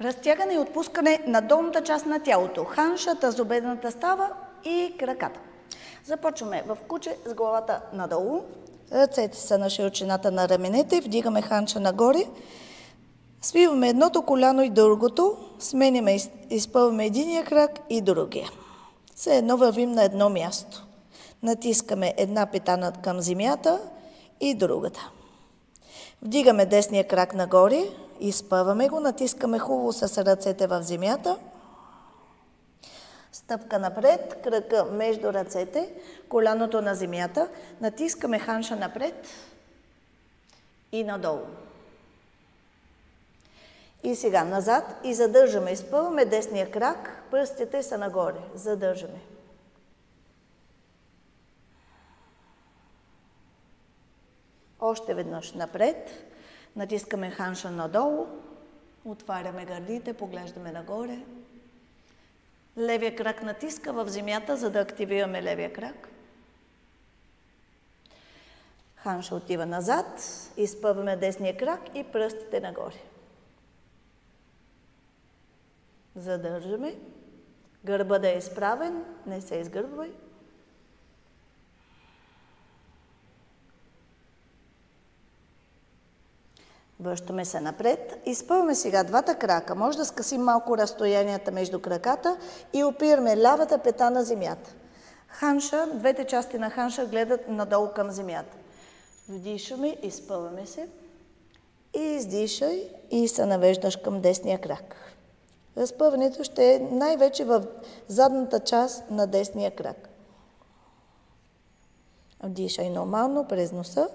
Разтягане и отпускане на долната част на тялото. Ханша, тазобедрена става и краката. Започваме в куче с главата надолу. Ръцете са на широчината на раменете. Вдигаме ханша нагоре. Свиваме едното коляно и другото. Сменяме, изпълваме единия крак и другия. Все едно вървим на едно място. Натискаме една пета към земята и другата. Вдигаме десния крак нагоре, изпъваме го, натискаме хубаво с ръцете в земята. Стъпка напред, кръка между ръцете, коляното на земята. Натискаме ханша напред и надолу. И сега назад и задържаме. Изпъваме десния крак, пръстите са нагоре. Задържаме. Още веднъж напред. Натискаме ханша надолу. Отваряме гърдите, поглеждаме нагоре. Левия крак натиска в земята, за да активираме левия крак. Ханша отива назад. Изпъваме десния крак и пръстите нагоре. Задържаме. Гърба да е изправен, не се изгърбвай. Връщаме се напред. Изпълваме сега двата крака. Може да скъсим малко разстоянията между краката и опираме лявата пета на земята. Ханша, двете части на ханша гледат надолу към земята. Вдишаме, изпълваме се. И издишай и се навеждаш към десния крак. Разпъването ще е най-вече в задната част на десния крак. Вдишай нормално през носа.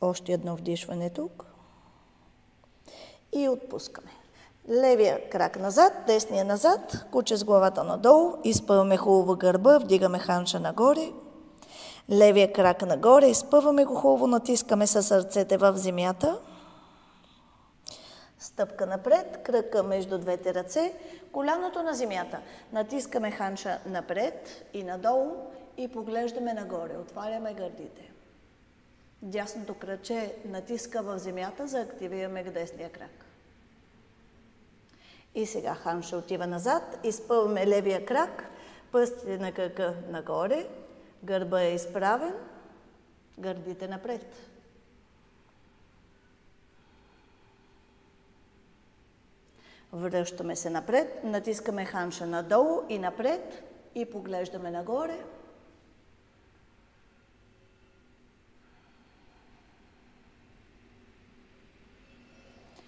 Още едно вдишване тук. И отпускаме. Левия крак назад, десния назад, куче с главата надолу, изпъваме хубаво гърба, вдигаме ханша нагоре. Левия крак нагоре, изпъваме го хубаво, натискаме с ръцете в земята. Стъпка напред, кръка между двете ръце, коляното на земята. Натискаме ханша напред и надолу и поглеждаме нагоре, отваряме гърдите. Дясното краче натиска в земята, за да активираме десния крак. И сега ханша отива назад, изпълваме левия крак, пръстите на крака нагоре, гърба е изправен, гърдите напред. Връщаме се напред, натискаме ханша надолу и напред и поглеждаме нагоре.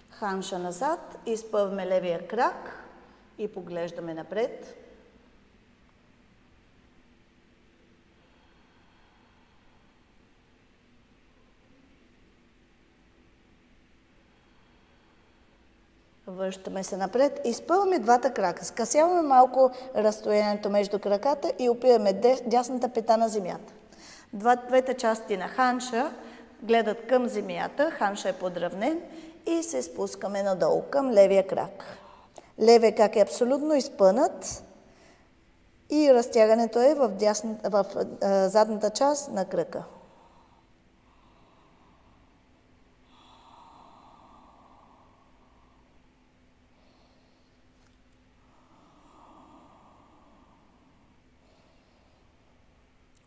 Ханша назад, изпъваме левия крак и поглеждаме напред. Връщаме се напред, изпъваме двата крака. Скъсяваме малко разстоянието между краката и опираме дясната пета на земята. Двете части на ханша гледат към земята, ханша е подравнен и се спускаме надолу към левия крак. Левия крак е абсолютно изпънат и разтягането е в задната част на крака.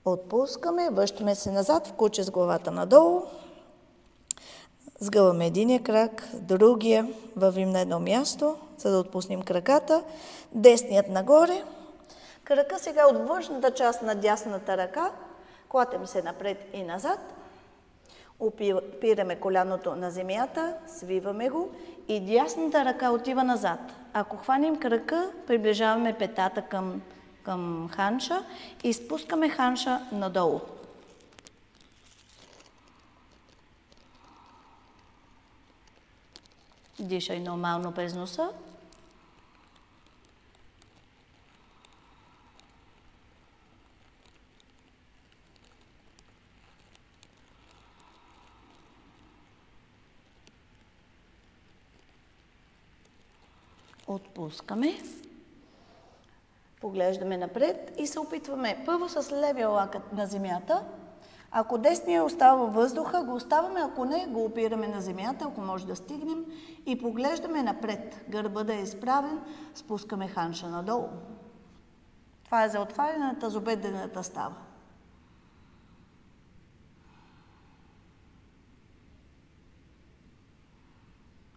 Отпускаме, връщаме се назад в куче с главата надолу. Сгъваме единия крак, другия, вървим на едно място, за да отпуснем краката. Десният нагоре. Крака сега от външната част на дясната ръка. Клатим се напред и назад. Опираме коляното на земята, свиваме го и дясната ръка отива назад. Ако хванем крака, приближаваме петата към ханша и спускаме ханша надолу. Дишай нормално през носа. Отпускаме. Поглеждаме напред и се опитваме първо с левия лакът на земята. Ако десния остава във въздуха, го оставаме, ако не, го опираме на земята, ако може да стигнем и поглеждаме напред. Гърба да е изправен, спускаме ханша надолу. Това е за отваряне на тазобедрената става.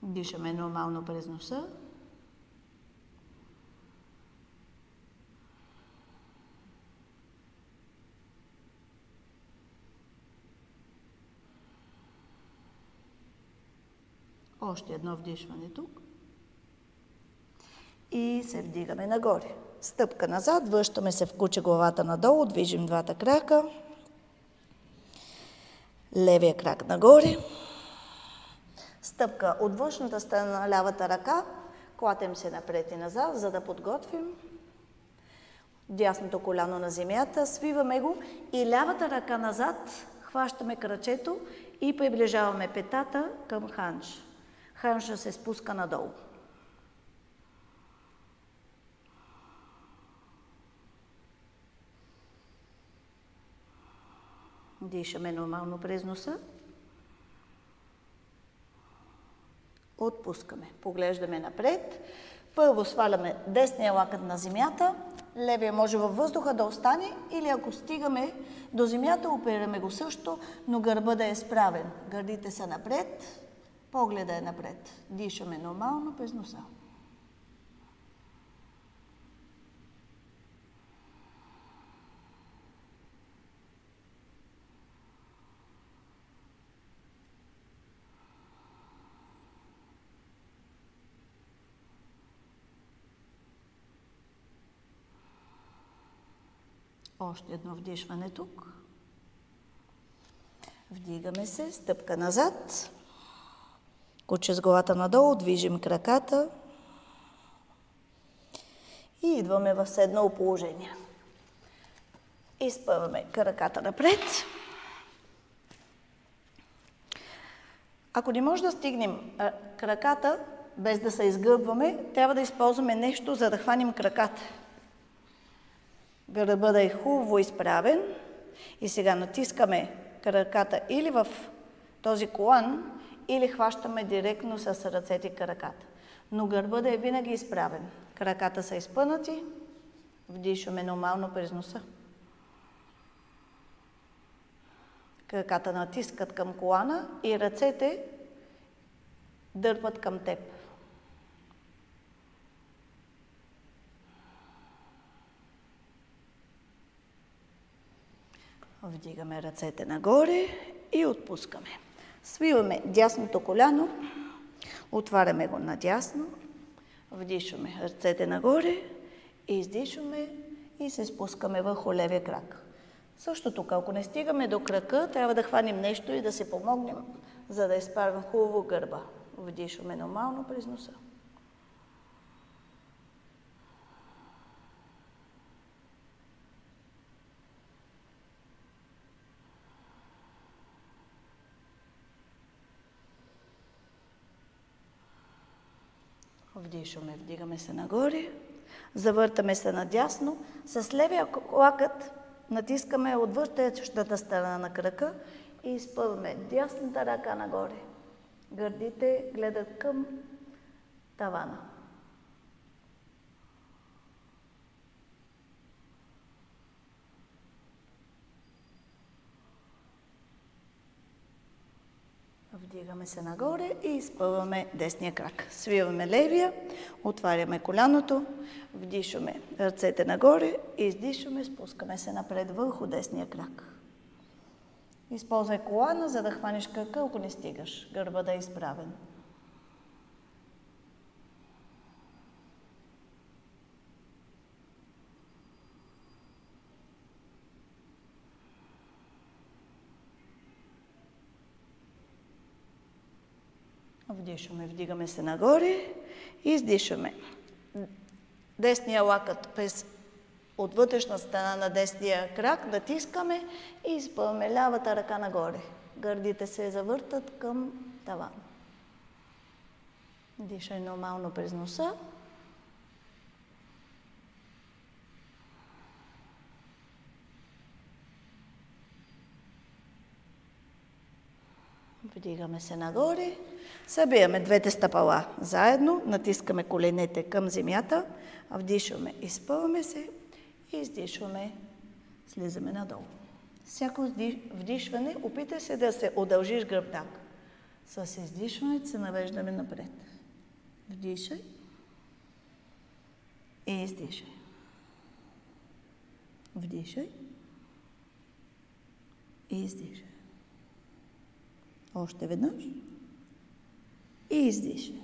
Дишаме нормално през носа. Още едно вдишване тук. И се вдигаме нагоре. Стъпка назад, връщаме се в куче, главата надолу, движим двата крака. Левия крак нагоре. Стъпка от външната страна на лявата ръка. Клатим се напред и назад, за да подготвим. Дясното коляно на земята, свиваме го и лявата ръка назад, хващаме крачето и приближаваме петата към ханш. Ханша се спуска надолу. Дишаме нормално през носа. Отпускаме. Поглеждаме напред. Първо сваляме десния лакът на земята. Левия може във въздуха да остане или ако стигаме до земята, опираме го също, но гърба да е справен. Гърдите са напред, погледа е напред. Дишаме нормално през носа. Още едно вдишване тук. Вдигаме се, стъпка назад. Куче с главата надолу, движим краката. И идваме в седнало положение. Изпъваме краката напред. Ако не може да стигнем краката, без да се изгърбваме, трябва да използваме нещо, за да хванем краката. Гърба да е хубаво изправен и сега натискаме краката или в този колан, или хващаме директно с ръцете краката. Но гърба да е винаги изправен. Краката са изпънати, вдишваме нормално през носа. Краката натискат към колана и ръцете дърпат към теб. Вдигаме ръцете нагоре и отпускаме. Свиваме дясното коляно, отваряме го надясно, вдишваме ръцете нагоре, издишваме и се спускаме върху левия крак. Също тук, ако не стигаме до крака, трябва да хванем нещо и да се помогнем, за да изправим хубаво гърба. Вдишваме нормално през носа. Вдишваме, вдигаме се нагоре, завъртаме се надясно. С левия лакът натискаме от въртещата страна на крака и изпъваме дясната ръка нагоре. Гърдите гледат към тавана. Вдигаме се нагоре и изпъваме десния крак. Свиваме левия, отваряме коляното, вдишваме ръцете нагоре, издишваме, спускаме се напред върху десния крак. Използвай колана, за да хванеш крака, ако не стигаш. Гърба да е изправен. Вдишваме, вдигаме се нагоре и издишваме. Десния лакът през от вътрешна страна на десния крак натискаме и изпъваме лявата ръка нагоре. Гърдите се завъртат към таван. Дишай нормално през носа. Вдигаме се нагоре. Събираме двете стъпала заедно. Натискаме коленете към земята. Вдишваме, изпъваме се. И издишваме, слизаме надолу. Всяко вдишване, опитай се да се удължиш гръбнак. С издишването се навеждаме напред. Вдишай и издишай. Вдишай и издишай. Още веднъж. И издишай.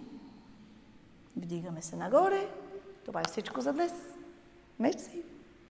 Вдигаме се нагоре. Това е всичко за днес. Мерси!